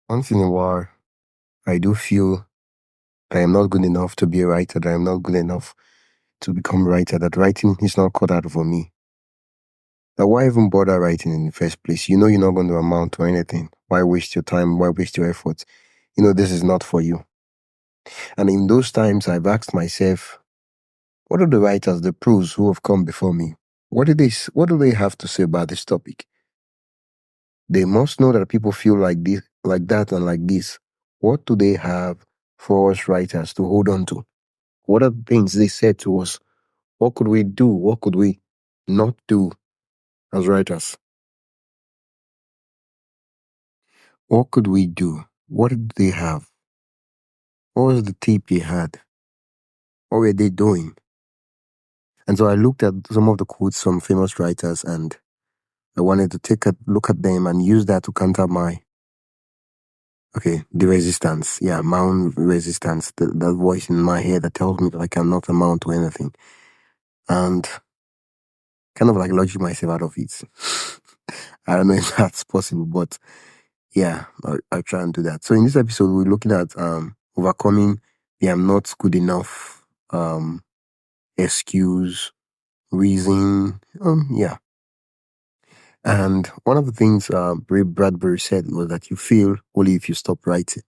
Once in a while, I do feel that I'm not good enough to be a writer, that I'm not good enough to become a writer, that writing is not cut out for me. That why even bother writing in the first place? You know you're not going to amount to anything. Why waste your time? Why waste your effort? You know this is not for you. And in those times, I've asked myself, what are the writers, the pros who have come before me? What do they have to say about this topic? They must know that people feel like this, like that, and like this. What do they have for us writers to hold on to? What are the things they said to us? What could we do? What could we not do as writers? What could we do? What did they have? What was the tip they had? What were they doing? And so I looked at some of the quotes from famous writers and I wanted to take a look at them and use that to counter the resistance. Yeah, my own resistance, that voice in my head that tells me that I cannot amount to anything. And kind of like lodging myself out of it. I don't know if that's possible, but yeah, I'll try and do that. So in this episode, we're looking at overcoming the I'm not good enough excuse, reason. Yeah. And one of the things Ray Bradbury said was that you fail only if you stop writing.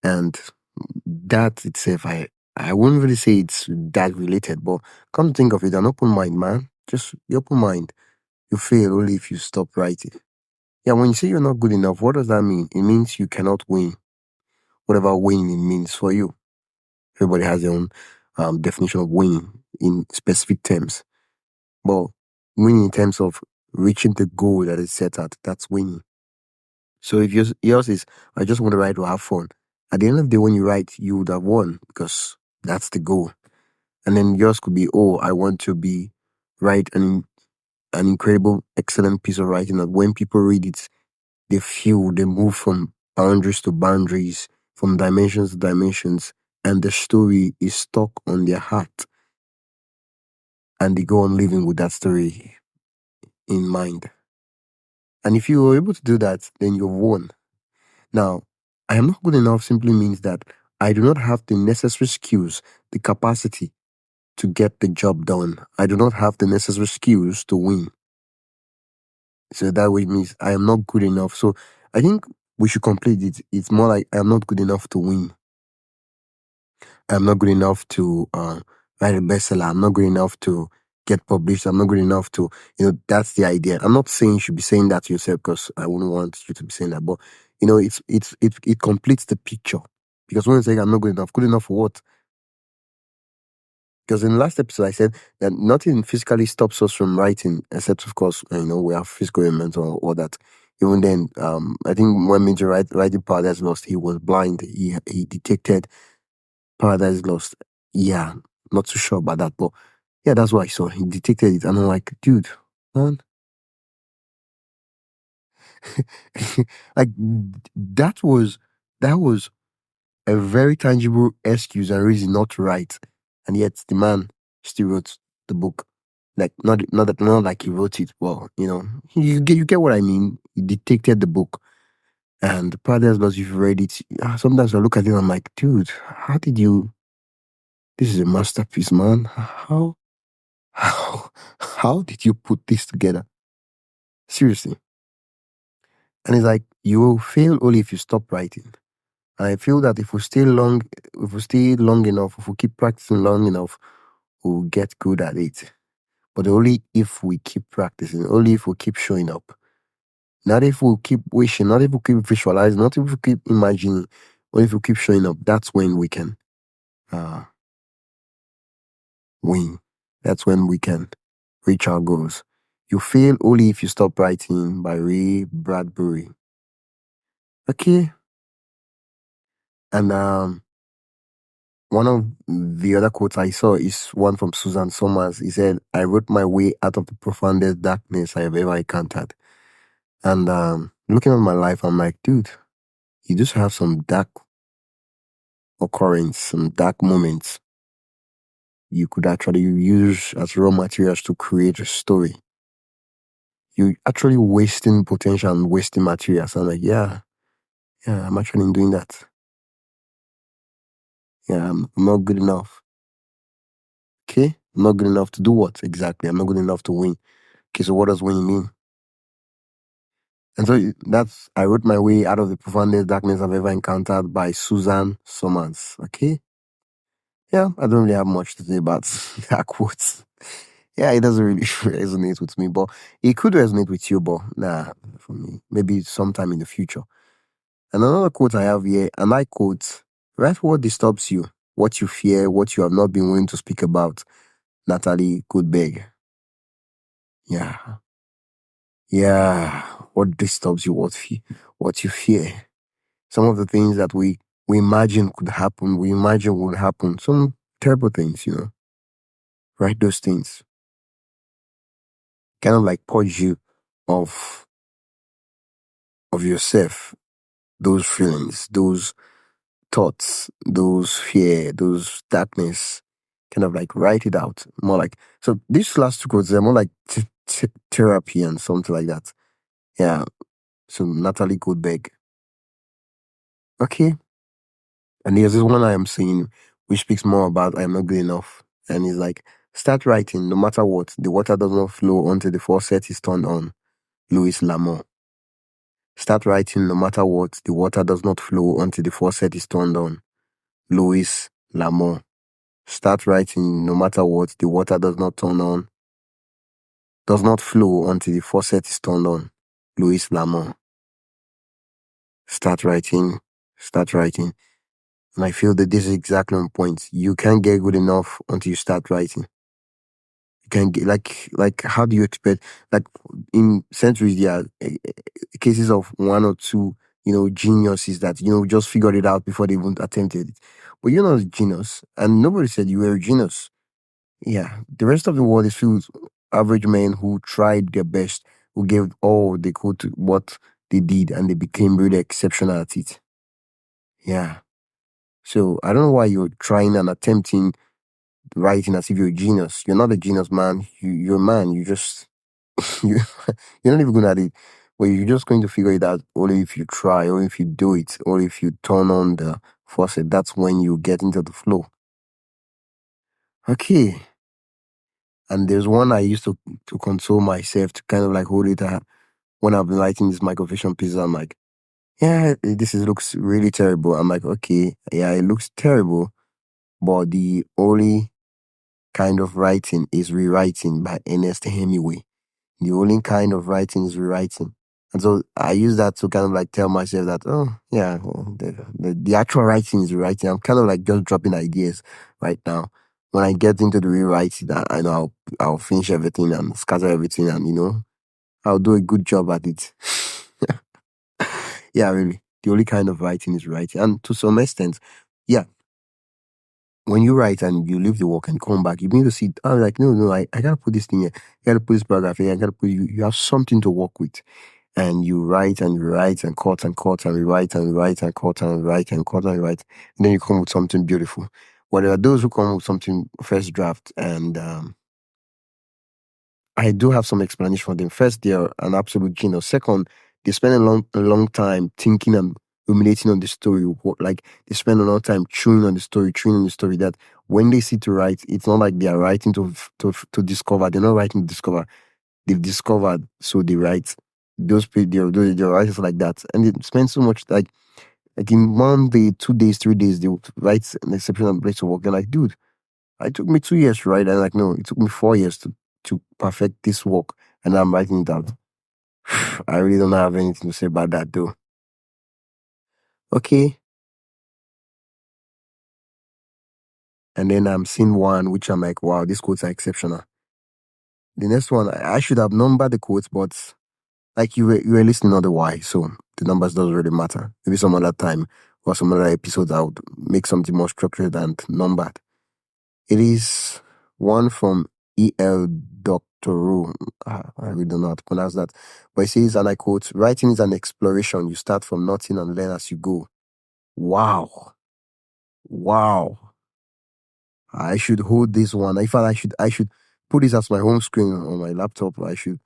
And that itself, I wouldn't really say it's that related, but come to think of it, an open mind, man. Just the open mind. You fail only if you stop writing. Yeah, when you say you're not good enough, what does that mean? It means you cannot win whatever winning means for you. Everybody has their own definition of winning in specific terms. But winning in terms of reaching the goal that is set at, that's winning. So if yours is, I just want to write to have fun. At the end of the day, when you write, you would have won because that's the goal. And then yours could be, I want to write an incredible, excellent piece of writing that when people read it, they move from boundaries to boundaries, from dimensions to dimensions, and the story is stuck on their heart. And they go on living with that story in mind. And if you were able to do that, then you've won. Now, I am not good enough simply means that I do not have the necessary skills, the capacity to get the job done. I do not have the necessary skills to win. So that way means I am not good enough. So I think we should complete it. It's more like I am not good enough to win. I'm not good enough to write a bestseller. I'm not good enough to get published. I'm not good enough to, that's the idea. I'm not saying you should be saying that to yourself because I wouldn't want you to be saying that. But, it completes the picture. Because when you say I'm not good enough for what? Because in the last episode, I said that nothing physically stops us from writing, except, of course, we have physical ailments or that. Even then, I think when Major writing Paradise Lost, he was blind. He detected Paradise Lost. Yeah, not too sure about that, but yeah, that's what I saw. He detected it, and I'm like, dude, man, like that was a very tangible excuse and reason not to write, and yet the man still wrote the book. Like not like he wrote it. Well, you get what I mean. He detected the book, and Paradise Lost. If you read it, sometimes I look at it, and I'm like, dude, how did you? This is a masterpiece, man. How did you put this together? Seriously. And it's like you will fail only if you stop writing. And I feel that if we stay long enough, if we keep practicing long enough, we'll get good at it. But only if we keep practicing, only if we keep showing up. Not if we keep wishing, not if we keep visualizing, not if we keep imagining, only if we keep showing up. That's when we can win. That's when we can reach our goals. You fail only if you stop writing by Ray Bradbury. Okay. And one of the other quotes I saw is one from Susan Somers. He said, I wrote my way out of the profoundest darkness I have ever encountered. And looking at my life, I'm like, dude, you just have some dark occurrence, some dark moments you could actually use as raw materials to create a story. You're actually wasting potential and wasting materials. I'm like, yeah, Yeah, I'm actually doing that. Yeah, I'm not good enough. Okay? I'm not good enough to do what exactly? I'm not good enough to win. Okay, so what does winning mean? And so that's I wrote my way out of the profoundest darkness I've ever encountered by Susan Summers. Okay? Yeah, I don't really have much to say about that quote. Yeah, it doesn't really resonate with me, but it could resonate with you, but nah, for me, maybe sometime in the future. And another quote I have here, and I quote, write what disturbs you, what you fear, what you have not been willing to speak about. Natalie Goldberg. Yeah. Yeah. What disturbs you, what you fear. Some of the things that we imagine could happen, we imagine would happen. Some terrible things, Write those things. Kind of like purge you of of yourself, those feelings, those thoughts, those fear, those darkness, kind of like write it out. More like, so these last two quotes, they're more like therapy and something like that. Yeah. So Natalie Goldberg. Okay. And there's this one I am seeing which speaks more about I am not good enough. And it's like, start writing no matter what. The water does not flow until the faucet is turned on. Louis Lamont. Start writing no matter what. The water does not flow until the faucet is turned on. Louis Lamont. Start writing no matter what. The water does not flow until the faucet is turned on. Louis Lamont. Start writing. Start writing. And I feel that this is exactly on point. You can't get good enough until you start writing. You can get like how do you expect, like, in centuries there are cases of one or two geniuses that just figured it out before they even attempted it. But you're not a genius, and nobody said you were a genius. Yeah, the rest of the world is filled with average men who tried their best, who gave all they could to what they did, and they became really exceptional at it. Yeah. So I don't know why you're trying and attempting writing as if you're a genius. You're not a genius, man. You're a man. You just you you're not even good at it. But you're just going to figure it out only if you try, or if you do it, or if you turn on the faucet. That's when you get into the flow. Okay. And there's one I used to console myself, to kind of like hold it when I've been writing this microfiction piece. I'm like, yeah, looks really terrible. I'm like, okay, yeah, it looks terrible, but the only kind of writing is rewriting by Ernest Hemingway. The only kind of writing is rewriting. And so I use that to kind of like tell myself that, oh, yeah, well, the actual writing is rewriting. I'm kind of like just dropping ideas right now. When I get into the rewriting, I know I'll finish everything and scatter everything, and, I'll do a good job at it. Yeah, really. The only kind of writing is writing. And to some extent, yeah, when you write and you leave the work and come back, you begin to see, I'm like, no, no, I gotta put this thing here. I gotta put this paragraph here. I gotta put, you have something to work with. And you write and you write and cut and cut and rewrite and rewrite and cut and write and cut and rewrite. And then you come with something beautiful. Well, there are those who come with something first draft, and I do have some explanation for them. First, they're an absolute genius. Second, they spend a long time thinking and ruminating on the story. Like, they spend a long time chewing on the story, that when they sit to write, it's not like they are writing to discover. They're not writing to discover. They've discovered, so they write. They're writers like that. And they spend so much, like in 1 day, 2 days, 3 days, they would write an exceptional place of work. They're like, dude, it took me 2 years to write. And like, no, it took me 4 years to perfect this work, and I'm writing it out. I really don't have anything to say about that, though. Okay. And then I'm seeing one which I'm like, wow, these quotes are exceptional. The next one, I should have numbered the quotes, but like, you were listening otherwise, so the numbers doesn't really matter. Maybe some other time or some other episode I would make something more structured and numbered. It is one from E.L. Doctorow. I really don't know how to pronounce that. But it says, and I quote, writing is an exploration. You start from nothing and learn as you go. Wow. Wow. I should hold this one. In fact, I should put this as my home screen on my laptop. I should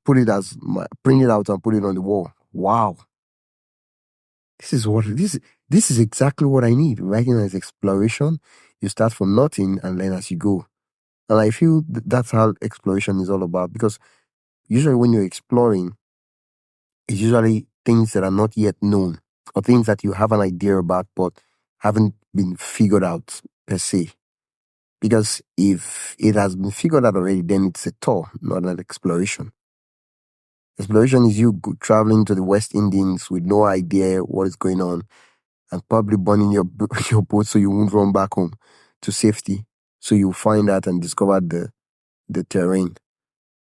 put it as print it out and put it on the wall. Wow. This is exactly what I need. Writing as exploration. You start from nothing and learn as you go. And I feel that's how exploration is all about, because usually when you're exploring, it's usually things that are not yet known, or things that you have an idea about but haven't been figured out per se. Because if it has been figured out already, then it's a tour, not an exploration. Exploration is you traveling to the West Indies with no idea what is going on, and probably burning your your boat so you won't run back home to safety. So you find out and discover the terrain.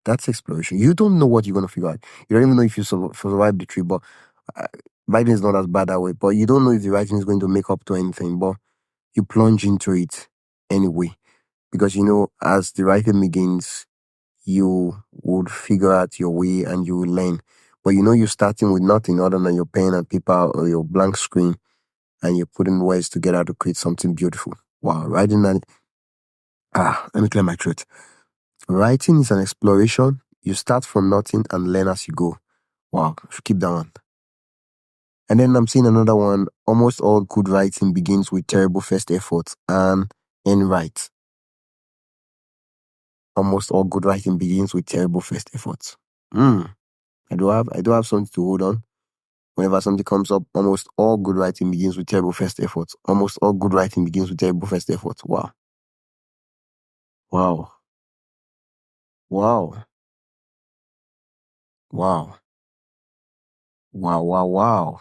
That's exploration. You don't know what you're gonna figure out. You don't even know if you survive the trip. But uh, writing is not as bad that way. But you don't know if the writing is going to make up to anything. But you plunge into it anyway, because as the writing begins, you would figure out your way and you will learn. But you're starting with nothing other than your pen and paper or your blank screen, and you're putting words together to create something beautiful. Wow, writing that. Let me clear my throat. Writing is an exploration. You start from nothing and learn as you go. Wow, I should keep that one. And then I'm seeing another one. Almost all good writing begins with terrible first efforts and end right. Almost all good writing begins with terrible first efforts. I do have something to hold on. Whenever something comes up, almost all good writing begins with terrible first efforts. Almost all good writing begins with terrible first efforts. Wow. Wow. Wow. Wow. Wow. Wow. Wow.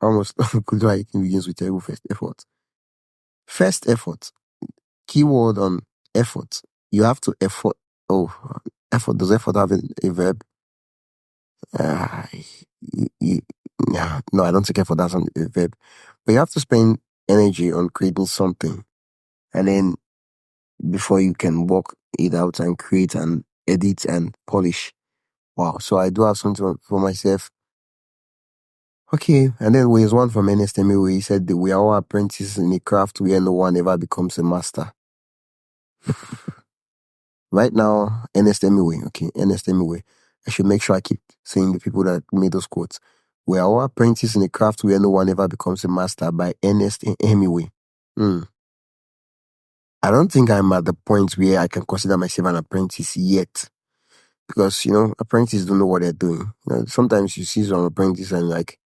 Almost all good writing begins with terrible first efforts. First effort. Keyword on effort. You have to effort. Oh, effort. Does effort have a verb? Uh, yeah. No, I don't think effort has a verb. But you have to spend energy on creating something. And then before you can work it out and create and edit and polish. Wow. So I do have something for myself. Okay. And then there's one from Ernest Hemingway. He said that we are all apprentices in a craft where no one ever becomes a master. Right now, Ernest Hemingway. Okay, Ernest Hemingway. I should make sure I keep saying the people that made those quotes. We are all apprentices in a craft where no one ever becomes a master, by Ernest Hemingway. I don't think I'm at the point where I can consider myself an apprentice yet. Because, apprentices don't know what they're doing. Sometimes you see some apprentice and like,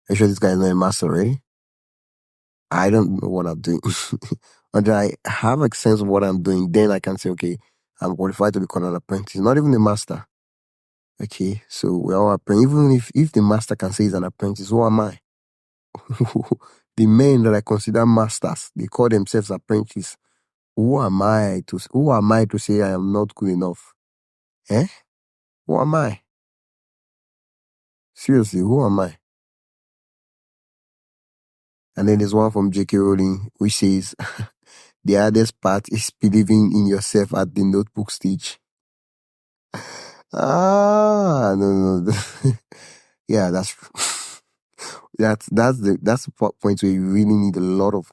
are you sure this guy is not a master already? I don't know what I'm doing. Until I have a sense of what I'm doing, then I can say, okay, I'm qualified to become an apprentice, not even a master. Okay, so we're all apprentice. Even if the master can say he's an apprentice, who am I? The men that I consider masters, they call themselves apprentices. Who am I to say I am not good enough? Eh? Who am I? Seriously, who am I? And then there's one from J.K. Rowling which says, the hardest part is believing in yourself at the notebook stage. No. Yeah, that's that's the point where you really need a lot of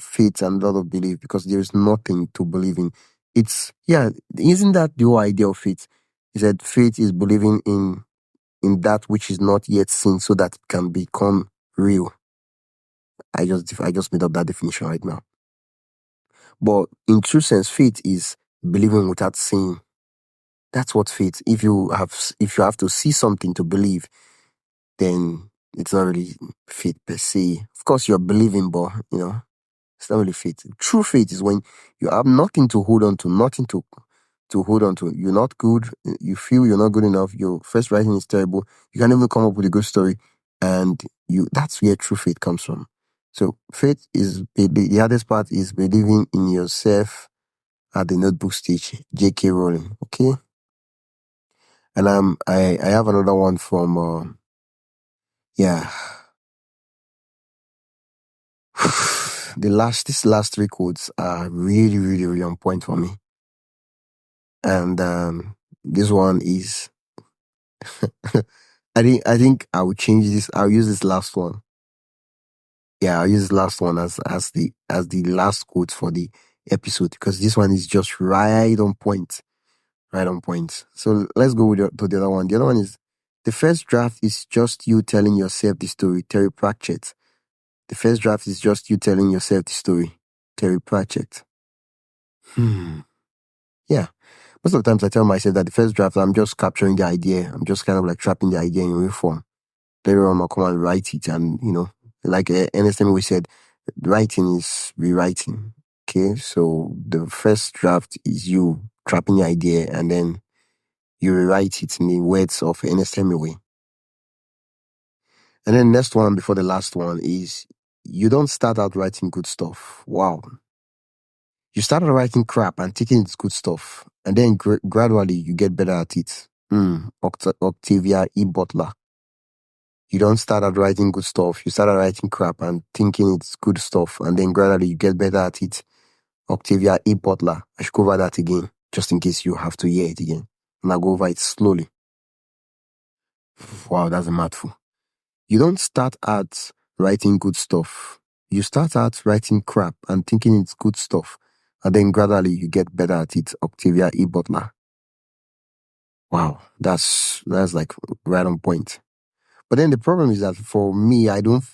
faith and a lot of belief, because there is nothing to believe in. Isn't that the whole idea of faith? Is that faith is believing in that which is not yet seen, so that it can become real. I just made up that definition right now. But in true sense, faith is believing without seeing. That's what faith. If you have to see something to believe, then it's not really faith per se. Of course, you're believing, but it's not really faith. True faith is when you have nothing to hold on to, nothing to hold on to. You're not good. You feel you're not good enough. Your first writing is terrible. You can't even come up with a good story, and that's where true faith comes from. So faith is the hardest part is believing in yourself at the notebook stage. J.K. Rowling. Okay. And I have another one from yeah. These last three quotes are really, really, really on point for me. And this one is I think I will change this. I'll use this last one. Yeah, I'll use this last one as the last quote for the episode, because this one is just right on point. Right on point. So let's go to the other one. The other one is The first draft is just you telling yourself the story. Terry Pratchett. The first draft is just you telling yourself the story. Terry Pratchett. Yeah. Most of the times I tell myself that the first draft, I'm just capturing the idea. I'm just kind of like trapping the idea in real form. Later on, I'll come and write it. And, like Ernest Hemingway said, writing is rewriting. Okay. So the first draft is you trapping the idea and then you rewrite it in the words of Ernest Hemingway. And then next one before the last one is you don't start out writing good stuff. Wow. You started writing crap and thinking it's good stuff. And then gradually you get better at it. Octavia E. Butler. You don't start out writing good stuff. You started writing crap and thinking it's good stuff. And then gradually you get better at it. Octavia E. Butler. I should go over that again, just in case you have to hear it again. And I'll go over it slowly. Wow, that's a mouthful. You don't start out writing good stuff. You start out writing crap and thinking it's good stuff. And then gradually you get better at it. Octavia E. Butler. Wow, that's like right on point. But then the problem is that for me, I don't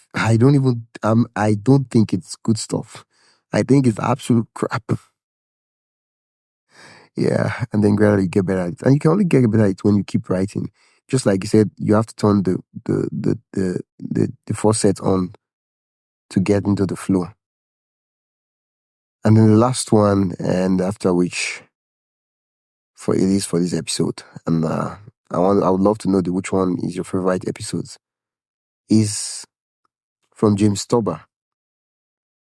think it's good stuff. I think it's absolute crap. Yeah, and then gradually you get better at it. And you can only get better at it when you keep writing. Just like you said, you have to turn the faucet on to get into the flow. And then the last one, and after which for this episode, and I would love to know which one is your favorite episodes. Is from James Tober.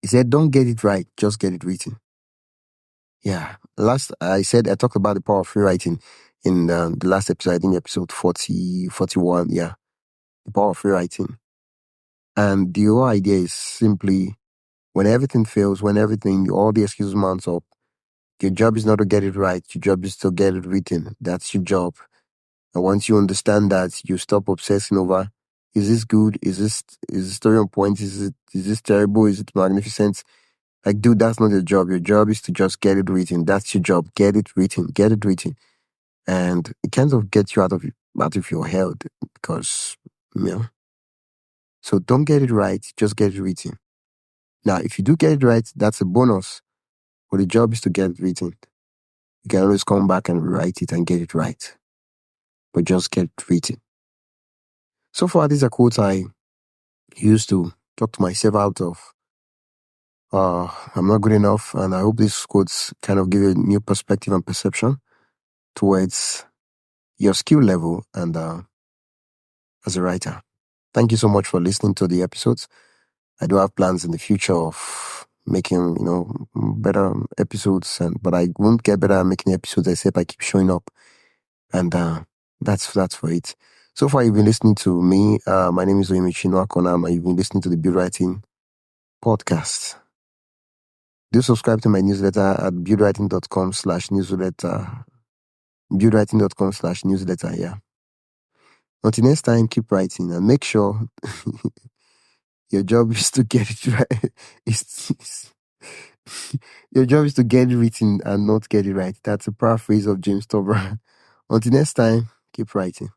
He said, "Don't get it right, just get it written." Yeah. I talked about the power of free writing in the last episode, I think episode 41. Yeah. The power of free writing. And the whole idea is simply when everything fails, all the excuses mounts up, your job is not to get it right. Your job is to get it written. That's your job. And once you understand that, you stop obsessing over, is this good? Is this story on point? Is this terrible? Is it magnificent? Like, dude, that's not your job. Your job is to just get it written. That's your job. Get it written. Get it written. And it kind of gets you out of your head because, So don't get it right. Just get it written. Now, if you do get it right, that's a bonus. But the job is to get it written. You can always come back and rewrite it and get it right. But just get it written. So far, these are quotes I used to talk to myself out of. I'm not good enough, and I hope these quotes kind of give you a new perspective and perception towards your skill level and as a writer. Thank you so much for listening to the episodes. I do have plans in the future of making, better episodes, but I won't get better at making episodes except I keep showing up, and that's for it. So far, you've been listening to me. My name is Oyemichi Nwakonam, and you've been listening to the Buildwriting podcast. Do subscribe to my newsletter at buildwriting.com/newsletter. Buildwriting.com/newsletter, yeah. Until next time, keep writing and make sure your job is to get it right. Your job is to get it written and not get it right. That's a paraphrase of James Tober. Until next time, keep writing.